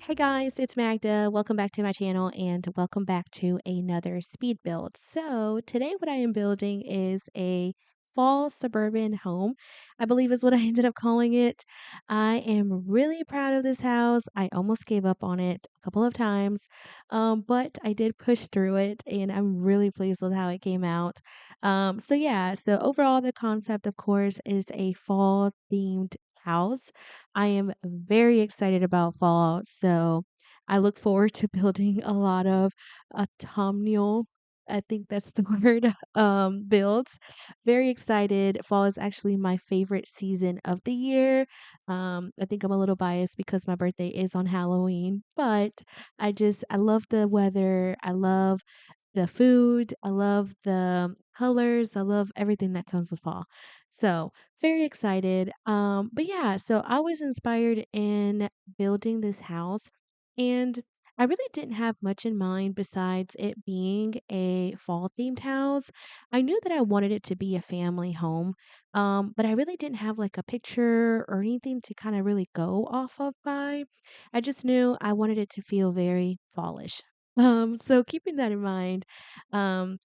Hey guys, it's Magda. Welcome back to my channel and welcome back to another speed build. So, today what I am building is a fall suburban home. I believe is what I ended up calling it. I am really proud of this house. I almost gave up on it a couple of times, but I did push through it and I'm really pleased with how it came out. So overall, the concept, of course, is a fall themed house. I am very excited about fall, so I look forward to building a lot of autumnal, I think that's the word, builds. Very excited. Fall is actually my favorite season of the year. I think I'm a little biased because my birthday is on Halloween, but I love the weather. I love the food. I love the colors. I love everything that comes with fall. So, very excited. But yeah, so I was inspired in building this house and I really didn't have much in mind besides it being a fall themed house. I knew that I wanted it to be a family home, but I really didn't have like a picture or anything to kind of really go off of by. I just knew I wanted it to feel very fallish. So keeping that in mind, um,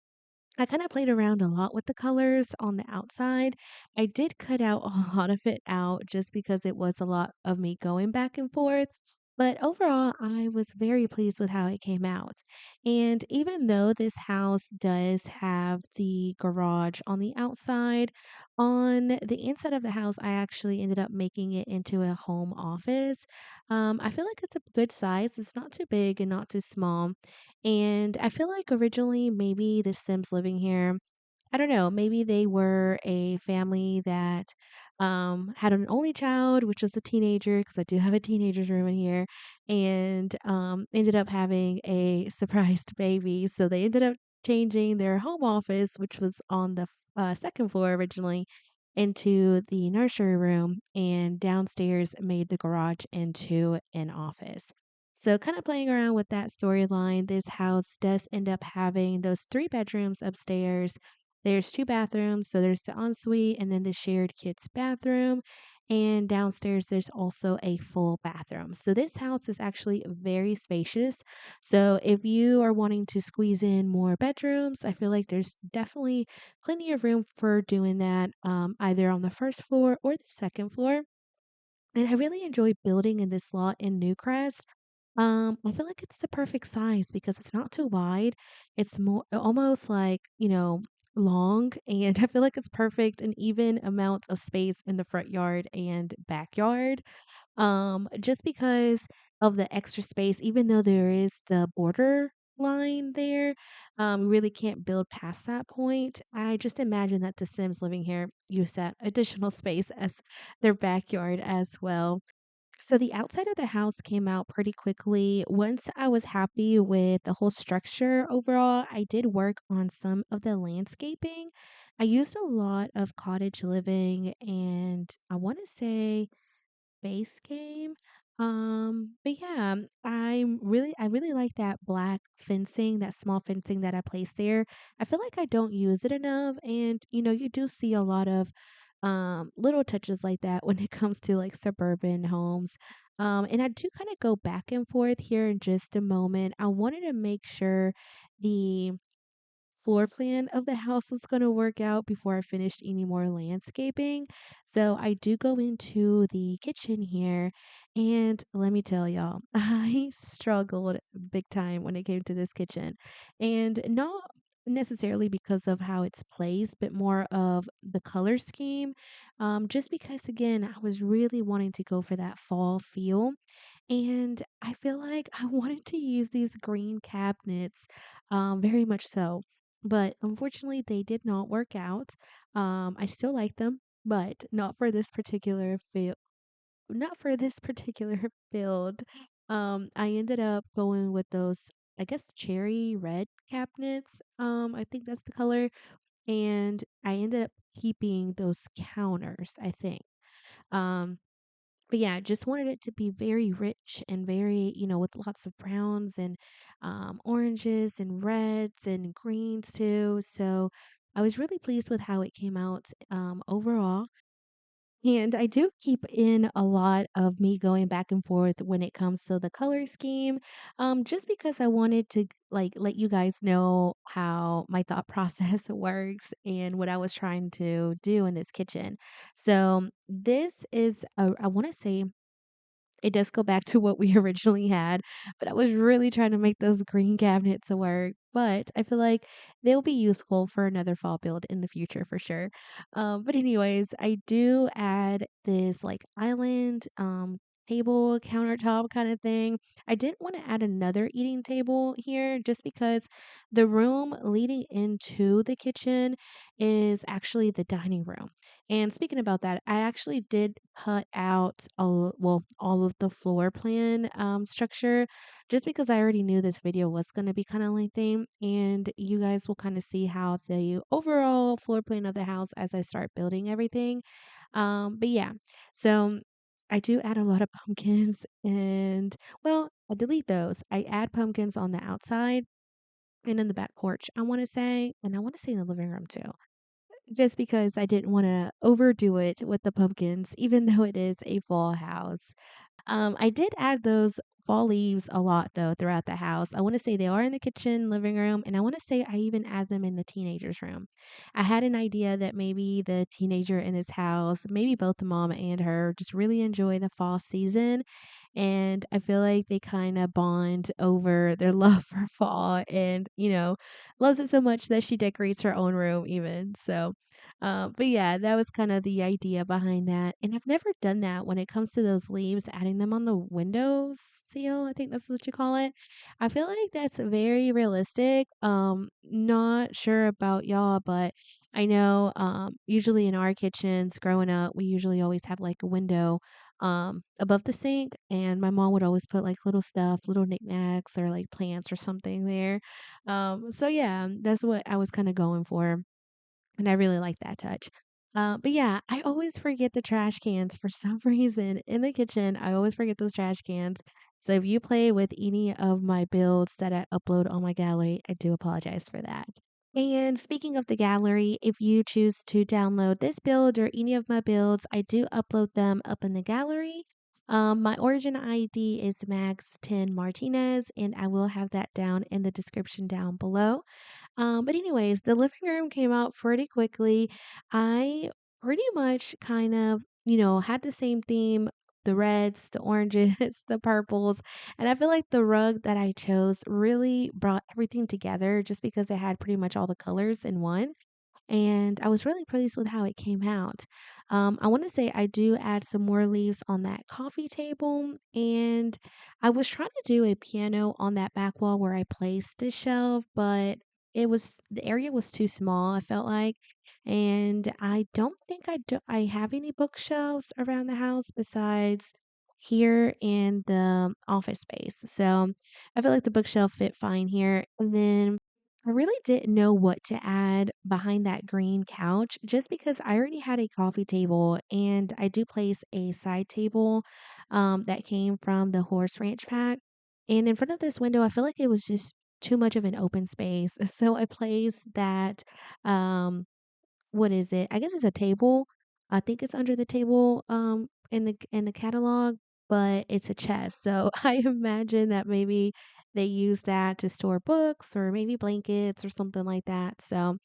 I kind of played around a lot with the colors on the outside. I did cut out a lot of it out just because it was a lot of me going back and forth. But overall, I was very pleased with how it came out. And even though this house does have the garage on the outside, on the inside of the house, I actually ended up making it into a home office. I feel like it's a good size. It's not too big and not too small. And I feel like originally maybe the Sims living here, I don't know, maybe they were a family that had an only child, which was a teenager, because I do have a teenager's room in here, and ended up having a surprised baby. So they ended up changing their home office, which was on the second floor originally, into the nursery room, and downstairs made the garage into an office. So, kind of playing around with that storyline, this house does end up having those three bedrooms upstairs. There's two bathrooms, so there's the ensuite and then the shared kids' bathroom. And downstairs, there's also a full bathroom. So, this house is actually very spacious. So, if you are wanting to squeeze in more bedrooms, I feel like there's definitely plenty of room for doing that, either on the first floor or the second floor. And I really enjoy building in this lot in NewCrest. I feel like it's the perfect size because it's not too wide. It's more almost like, long, and I feel like it's perfect an even amount of space in the front yard and backyard. Just because of the extra space, even though there is the border line there, really can't build past that point. I just imagine that the Sims living here use that additional space as their backyard as well. So the outside of the house came out pretty quickly. Once I was happy with the whole structure overall, I did work on some of the landscaping. I used a lot of cottage living and I want to say base game. But yeah, I really like that black fencing, that small fencing that I placed there. I feel like I don't use it enough, and you do see a lot of little touches like that when it comes to like suburban homes. And I do kind of go back and forth here in just a moment. I wanted to make sure the floor plan of the house was going to work out before I finished any more landscaping. So I do go into the kitchen here, and let me tell y'all, I struggled big time when it came to this kitchen. And not necessarily because of how it's placed, but more of the color scheme. Just because, again, I was really wanting to go for that fall feel. And I feel like I wanted to use these green cabinets, very much so. But unfortunately, they did not work out. I still like them, but not for this particular field. Not for this particular build. I ended up going with those, I guess, cherry red cabinets. I think that's the color, and I ended up keeping those counters, I think. Um, but yeah, just wanted it to be very rich and very, with lots of browns and oranges and reds and greens too. So I was really pleased with how it came out overall. And I do keep in a lot of me going back and forth when it comes to the color scheme, just because I wanted to like let you guys know how my thought process works and what I was trying to do in this kitchen. So this is I want to say it does go back to what we originally had, but I was really trying to make those green cabinets work. But I feel like they'll be useful for another fall build in the future for sure. But anyways, I do add this like island table countertop kind of thing. I didn't want to add another eating table here just because the room leading into the kitchen is actually the dining room. And speaking about that, I actually did cut out all of the floor plan structure just because I already knew this video was going to be kind of lengthy, and you guys will kind of see how the overall floor plan of the house as I start building everything. But yeah, so I do add a lot of pumpkins, and well, I delete those. I add pumpkins on the outside and in the back porch, I want to say, and I want to say in the living room too, just because I didn't wanna overdo it with the pumpkins, even though it is a fall house. I did add those fall leaves a lot though throughout the house. I wanna say they are in the kitchen, living room, and I wanna say I even add them in the teenager's room. I had an idea that maybe the teenager in this house, maybe both the mom and her, just really enjoy the fall season, and I feel like they kinda bond over their love for fall and, loves it so much that she decorates her own room even, so, but yeah, that was kinda the idea behind that, and I've never done that when it comes to those leaves, adding them on the windows seal, I think that's what you call it. I feel like that's very realistic, not sure about y'all, but I know, usually in our kitchens growing up, we usually always had, like, a window above the sink, and my mom would always put like little stuff, little knickknacks or like plants or something there. So yeah, that's what I was kind of going for, and I really like that touch. But yeah, I always forget the trash cans for some reason in the kitchen. I always forget those trash cans. So if you play with any of my builds that I upload on my gallery, I do apologize for that. And speaking of the gallery, if you choose to download this build or any of my builds, I do upload them up in the gallery. My origin ID is Max10 Martinez, and I will have that down in the description down below. But anyways, the living room came out pretty quickly. I pretty much kind of, had the same theme, the reds, the oranges, the purples, and I feel like the rug that I chose really brought everything together just because it had pretty much all the colors in one, and I was really pleased with how it came out. I want to say I do add some more leaves on that coffee table, and I was trying to do a piano on that back wall where I placed the shelf, but the area was too small, I felt like, and I don't think I have any bookshelves around the house besides here in the office space. So I feel like the bookshelf fit fine here, and then I really didn't know what to add behind that green couch just because I already had a coffee table and I do place a side table that came from the horse ranch pack. And in front of this window, I feel like it was just too much of an open space. So I placed that um, what is it? I guess it's a table. I think it's under the table in the catalog, but it's a chest. So I imagine that maybe they use that to store books or maybe blankets or something like that. So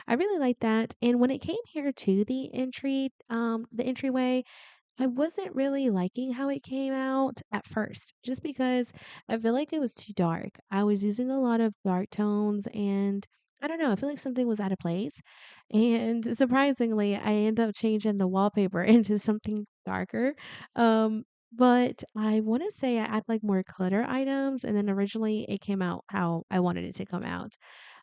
I really like that. And when it came here to the entryway, I wasn't really liking how it came out at first, just because I feel like it was too dark. I was using a lot of dark tones and I don't know, I feel like something was out of place. And surprisingly, I end up changing the wallpaper into something darker. But I want to say I add like more clutter items, and then originally it came out how I wanted it to come out.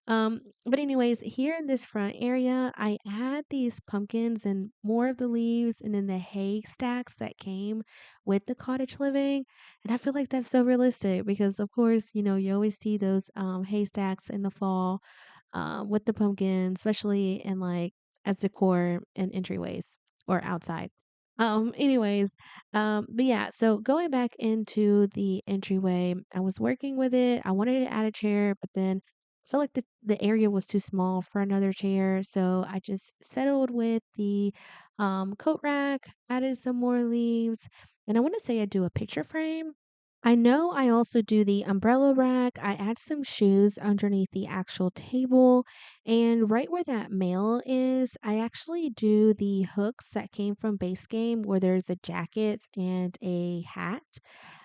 But anyways, here in this front area, I add these pumpkins and more of the leaves and then the hay stacks that came with the cottage living. And I feel like that's so realistic because of course, you always see those hay stacks in the fall with the pumpkins, especially in like as decor in entryways or outside. Anyways, but yeah, so going back into the entryway, I was working with it. I wanted to add a chair, but then felt like the area was too small for another chair, so I just settled with the coat rack, added some more leaves, and I want to say I do a picture frame. I know I also do the umbrella rack. I add some shoes underneath the actual table. And right where that mail is, I actually do the hooks that came from base game where there's a jacket and a hat.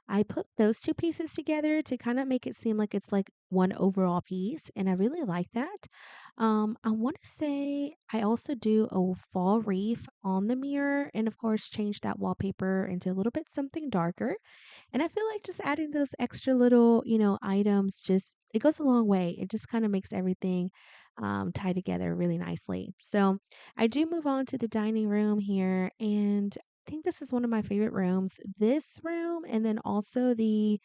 I put those two pieces together to kind of make it seem like it's like one overall piece, and I really like that. I want to say I also do a fall wreath on the mirror, and of course, change that wallpaper into a little bit something darker. And I feel like just adding those extra little, items just it goes a long way. It just kind of makes everything tie together really nicely. So I do move on to the dining room here, and I think this is one of my favorite rooms. This room, and then also the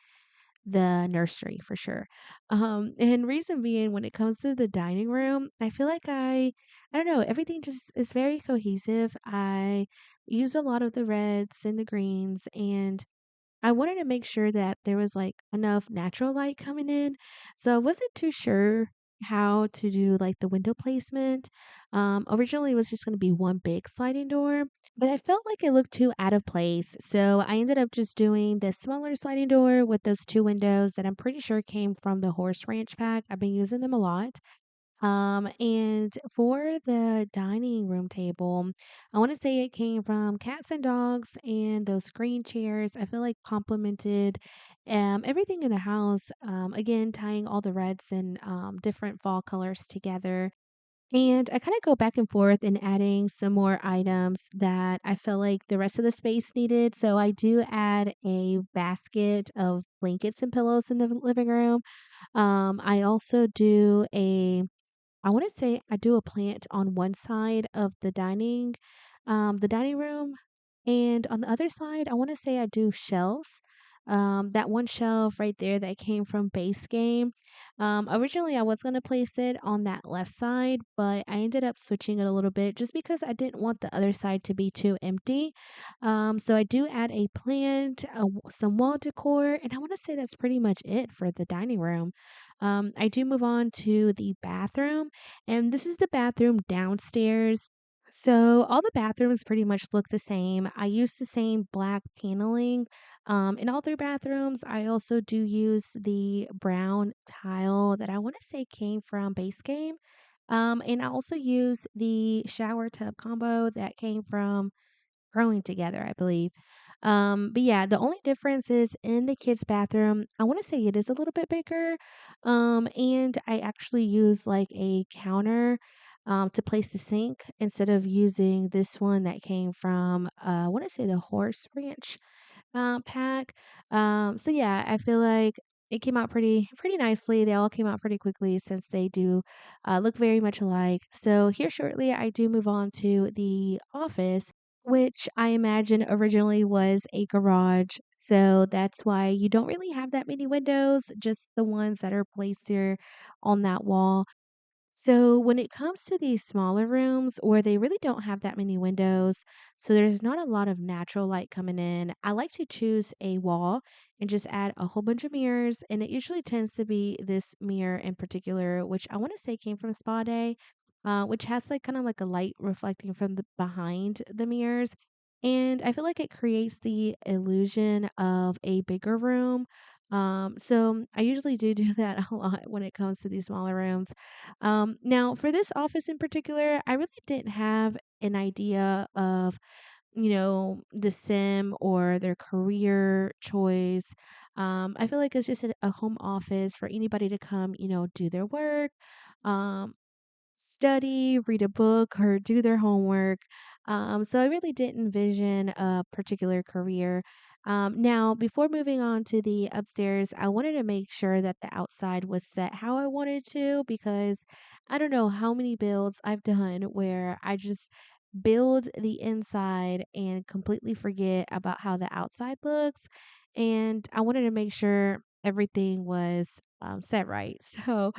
nursery for sure. And reason being, when it comes to the dining room, I feel like I don't know, everything just is very cohesive. I use a lot of the reds and the greens, and I wanted to make sure that there was, like, enough natural light coming in, so I wasn't too sure how to do, like, the window placement. Originally, it was just gonna be one big sliding door, but I felt like it looked too out of place, so I ended up just doing the smaller sliding door with those 2 windows that I'm pretty sure came from the Horse Ranch pack. I've been using them a lot. And for the dining room table, I want to say it came from cats and dogs, and those green chairs I feel like complemented everything in the house. Again, tying all the reds and different fall colors together. And I kind of go back and forth and adding some more items that I feel like the rest of the space needed. So I do add a basket of blankets and pillows in the living room. I also do a I wanna say I do a plant on one side of the dining room, and on the other side, I wanna say I do shelves. That one shelf right there that came from base game. Originally, I was gonna place it on that left side, but I ended up switching it a little bit just because I didn't want the other side to be too empty. So I do add a plant, some wall decor, and I wanna say that's pretty much it for the dining room. I do move on to the bathroom, and this is the bathroom downstairs. So all the bathrooms pretty much look the same. I use the same black paneling in all three bathrooms. I also do use the brown tile that I want to say came from Base Game. And I also use the shower tub combo that came from Growing Together, I believe. But yeah, the only difference is in the kids' bathroom. I want to say it is a little bit bigger. And I actually use like a counter to place the sink instead of using this one that came from I want to say the Horse Ranch pack. So yeah, I feel like it came out pretty nicely. They all came out pretty quickly since they do look very much alike. So here shortly, I do move on to the office, which I imagine originally was a garage. So that's why you don't really have that many windows, just the ones that are placed here on that wall. So when it comes to these smaller rooms where they really don't have that many windows, so there's not a lot of natural light coming in, I like to choose a wall and just add a whole bunch of mirrors. And it usually tends to be this mirror in particular, which I want to say came from Spa Day, which has like kind of like a light reflecting from the behind the mirrors. And I feel like it creates the illusion of a bigger room. So I usually do that a lot when it comes to these smaller rooms. Now, for this office in particular, I really didn't have an idea of, the sim or their career choice. I feel like it's just a home office for anybody to come, do their work. Um, Study, read a book, or do their homework. So I really didn't envision a particular career. Now, before moving on to the upstairs, I wanted to make sure that the outside was set how I wanted to because I don't know how many builds I've done where I just build the inside and completely forget about how the outside looks. And I wanted to make sure everything was set right. So,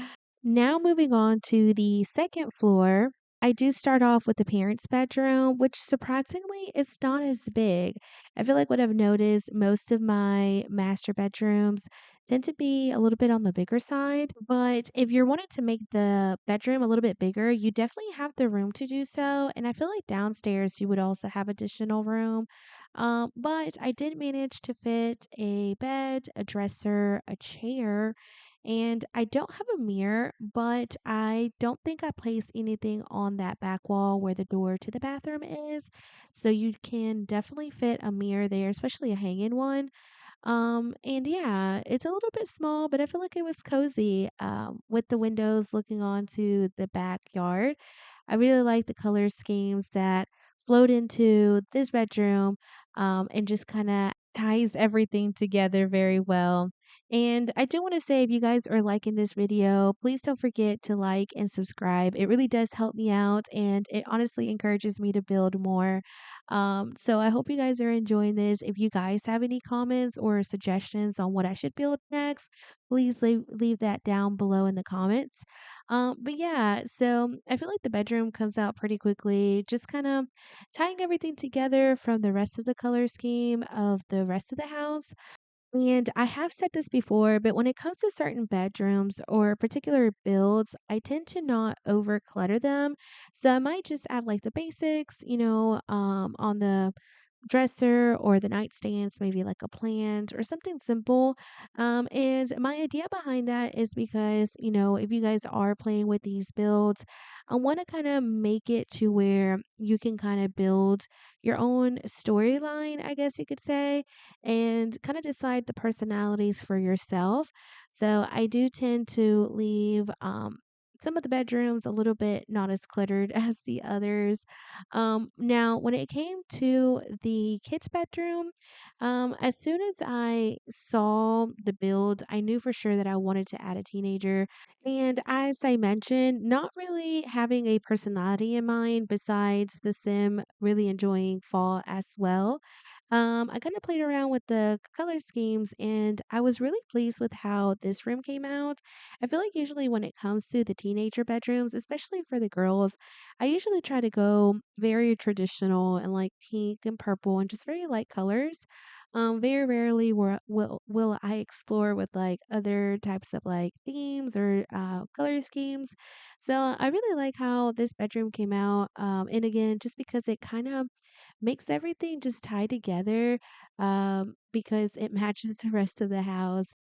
now moving on to the second floor. I do start off with the parents' bedroom, which surprisingly is not as big. I feel like what I've noticed, most of my master bedrooms tend to be a little bit on the bigger side. But if you're wanting to make the bedroom a little bit bigger, you definitely have the room to do so. And I feel like downstairs you would also have additional room. But I did manage to fit a bed, a dresser, a chair, and I don't have a mirror, but I don't think I placed anything on that back wall where the door to the bathroom is. So you can definitely fit a mirror there, especially a hanging one. And yeah, it's a little bit small, but I feel like it was cozy, with the windows looking onto the backyard. I really like the color schemes that flowed into this bedroom, and just kind of ties everything together very well. And I do want to say, if you guys are liking this video, please don't forget to like and subscribe. It really does help me out, and it honestly encourages me to build more. So I hope you guys are enjoying this. If you guys have any comments or suggestions on what I should build next, please leave that down below in the comments. But yeah, so I feel like the bedroom comes out pretty quickly, just kind of tying everything together from the rest of the color scheme of the rest of the house. And I have said this before, but when it comes to certain bedrooms or particular builds, I tend to not over clutter them. So I might just add like the basics, on the dresser or the nightstands, maybe like a plant or something simple. And my idea behind that is because, if you guys are playing with these builds, I want to kind of make it to where you can kind of build your own storyline, I guess you could say, and kind of decide the personalities for yourself. So I do tend to leave some of the bedrooms a little bit not as cluttered as the others. Now, when it came to the kids' bedroom, as soon as I saw the build, I knew for sure that I wanted to add a teenager. And as I mentioned, not really having a personality in mind besides the sim, really enjoying fall as well. I kind of played around with the color schemes and I was really pleased with how this room came out. I feel like usually when it comes to the teenager bedrooms, especially for the girls, I usually try to go very traditional and like pink and purple and just very light colors. Very rarely will I explore with like other types of like themes or color schemes. So I really like how this bedroom came out. And again, just because it kind of makes everything just tie together, because it matches the rest of the house.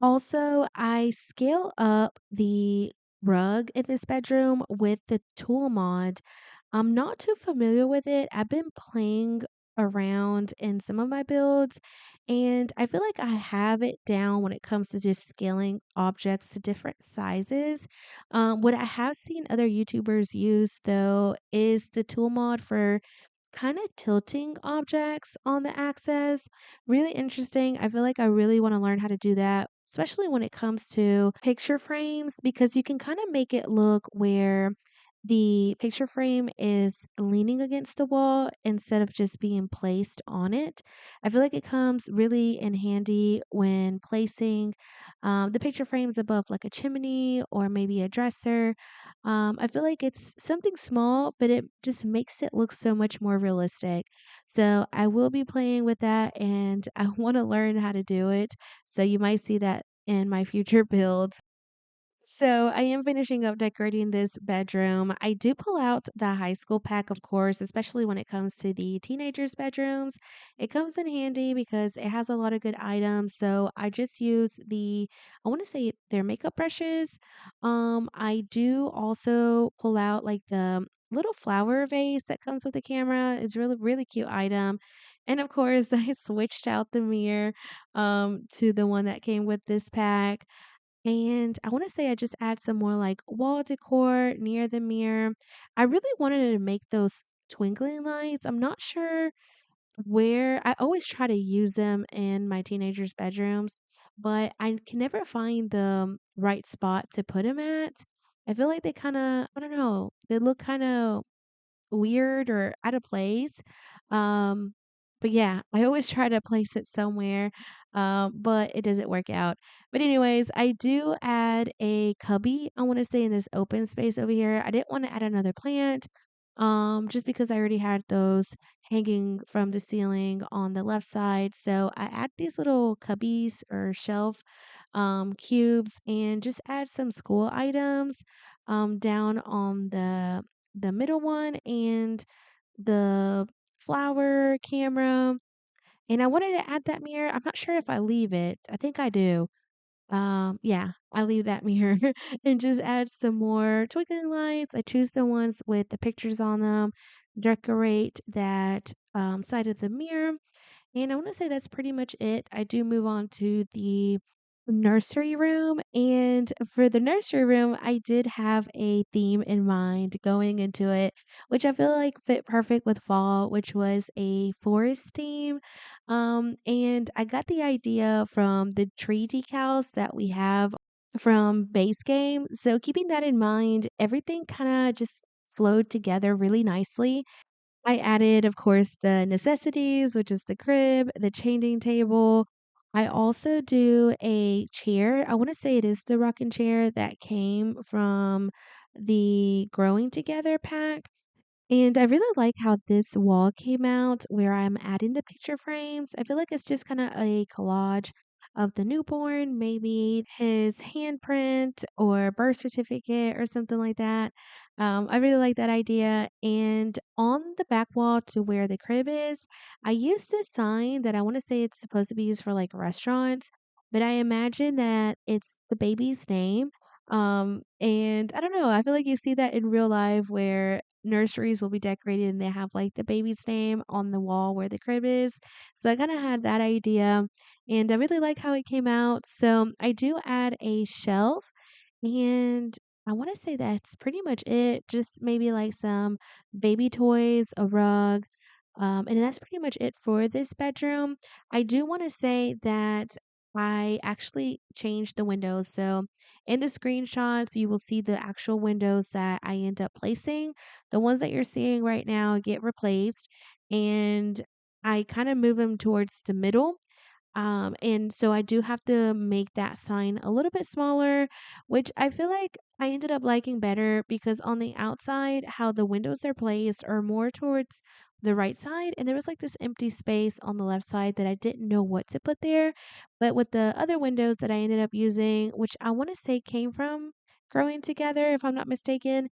Also, I scale up the rug in this bedroom with the tool mod. I'm not too familiar with it. I've been playing around in some of my builds, and I feel like I have it down when it comes to just scaling objects to different sizes. What I have seen other YouTubers use, though, is the tool mod for kind of tilting objects on the axis. Really interesting. I feel like I really want to learn how to do that, especially when it comes to picture frames, because you can kind of make it look where the picture frame is leaning against the wall instead of just being placed on it. I feel like it comes really in handy when placing the picture frames above like a chimney or maybe a dresser. I feel like it's something small, but it just makes it look so much more realistic. So I will be playing with that and I want to learn how to do it. So you might see that in my future builds. So I am finishing up decorating this bedroom. I do pull out the high school pack, of course, especially when it comes to the teenagers' bedrooms. It comes in handy because it has a lot of good items. So I just use I want to say their makeup brushes. I do also pull out like the little flower vase that comes with the camera. It's really, really cute item. And of course, I switched out the mirror to the one that came with this pack. And I wanna say I just add some more, like, wall decor near the mirror. I really wanted to make those twinkling lights. I'm not sure where I always try to use them in my teenagers' bedrooms, but I can never find the right spot to put them at. I feel like they kinda I don't know, they look kinda weird or out of place. Um But yeah, I always try to place it somewhere, but it doesn't work out. But anyways, I do add a cubby, I wanna say in this open space over here. I didn't wanna add another plant, just because I already had those hanging from the ceiling on the left side. So I add these little cubbies or shelf cubes and just add some school items down on the middle one and the flower camera, and I wanted to add that mirror. I'm not sure if I leave it. I think I do. Yeah, I leave that mirror and just add some more twinkling lights. I choose the ones with the pictures on them, decorate that side of the mirror, and I wanna say that's pretty much it. I do move on to the nursery room, and for the nursery room, I did have a theme in mind going into it, which I feel like fit perfect with fall, which was a forest theme. And I got the idea from the tree decals that we have from base game. So keeping that in mind, everything kinda just flowed together really nicely. I added, of course, the necessities, which is the crib, the changing table. I also do a chair. I want to say it is the rocking chair that came from the Growing Together pack. And I really like how this wall came out where I'm adding the picture frames. I feel like it's just kind of a collage of the newborn, maybe his handprint or birth certificate or something like that. I really like that idea. And on the back wall to where the crib is, I used this sign that I want to say it's supposed to be used for like restaurants, but I imagine that it's the baby's name. And I don't know, I feel like you see that in real life where nurseries will be decorated and they have like the baby's name on the wall where the crib is. So I kind of had that idea and I really like how it came out. So I do add a shelf and I want to say that's pretty much it. Just maybe like some baby toys, a rug. And that's pretty much it for this bedroom. I do want to say that I actually changed the windows. So in the screenshots, you will see the actual windows that I end up placing. The ones that you're seeing right now get replaced, and I kind of move them towards the middle. And so I do have to make that sign a little bit smaller, which I feel like I ended up liking better because on the outside, how the windows are placed are more towards the right side, and there was like this empty space on the left side that I didn't know what to put there. But with the other windows that I ended up using, which I want to say came from Growing Together, if I'm not mistaken,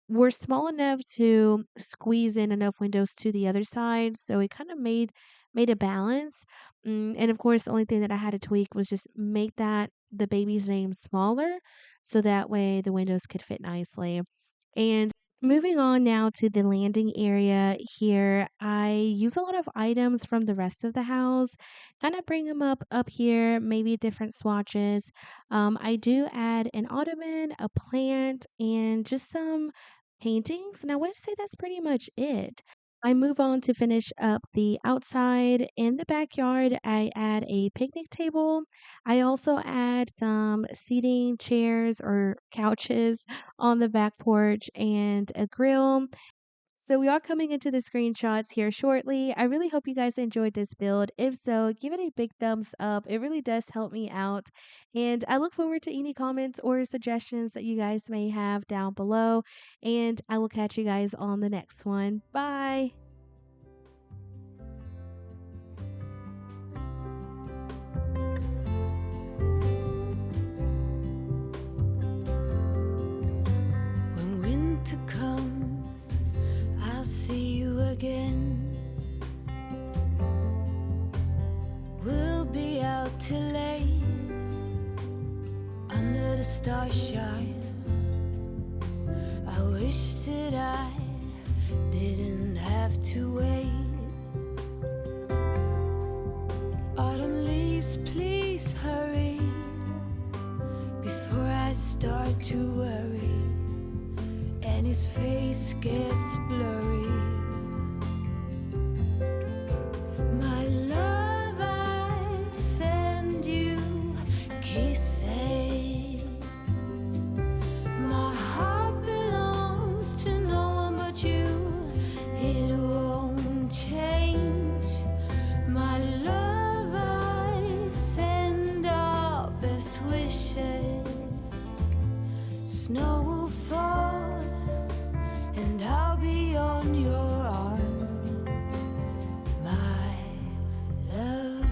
we're small enough to squeeze in enough windows to the other side, so it kind of made a balance. And of course, the only thing that I had to tweak was just make that the baby's name smaller, so that way the windows could fit nicely. And moving on now to the landing area here, I use a lot of items from the rest of the house, kind of bring them up here, maybe different swatches. I do add an ottoman, a plant, and just some paintings, and I would say that's pretty much it. I move on to finish up the outside. In the backyard, I add a picnic table. I also add some seating chairs or couches on the back porch and a grill. So we are coming into the screenshots here shortly. I really hope you guys enjoyed this build. If so, give it a big thumbs up. It really does help me out. And I look forward to any comments or suggestions that you guys may have down below. And I will catch you guys on the next one. Bye. When winter comes, I'll see you again. We'll be out till late under the starshine. I wish that I didn't have to wait. Autumn leaves, please hurry before I start to worry and his face gets blurry. My love, I send you kisses. My heart belongs to no one but you. It won't change will fall, and I'll be on your arm, my love.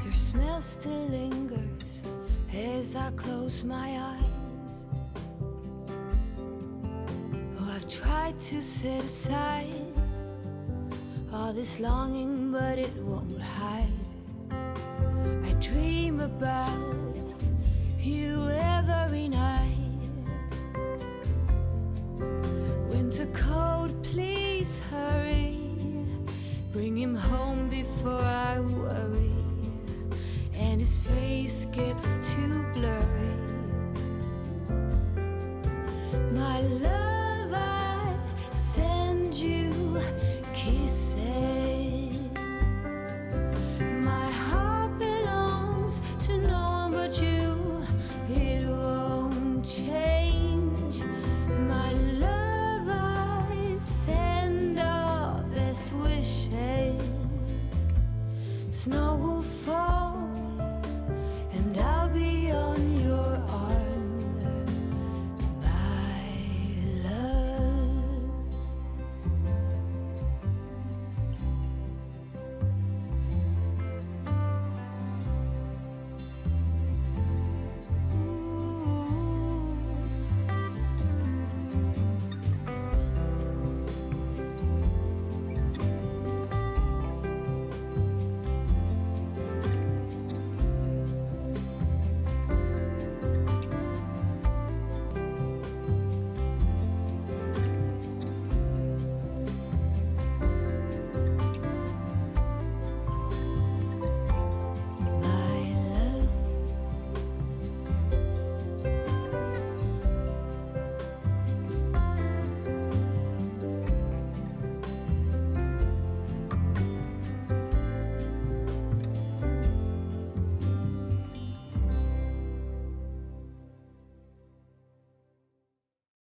Your smell still lingers as I close my eyes. Oh, I've tried to set aside all this longing, but it won't hide. I dream about you every night.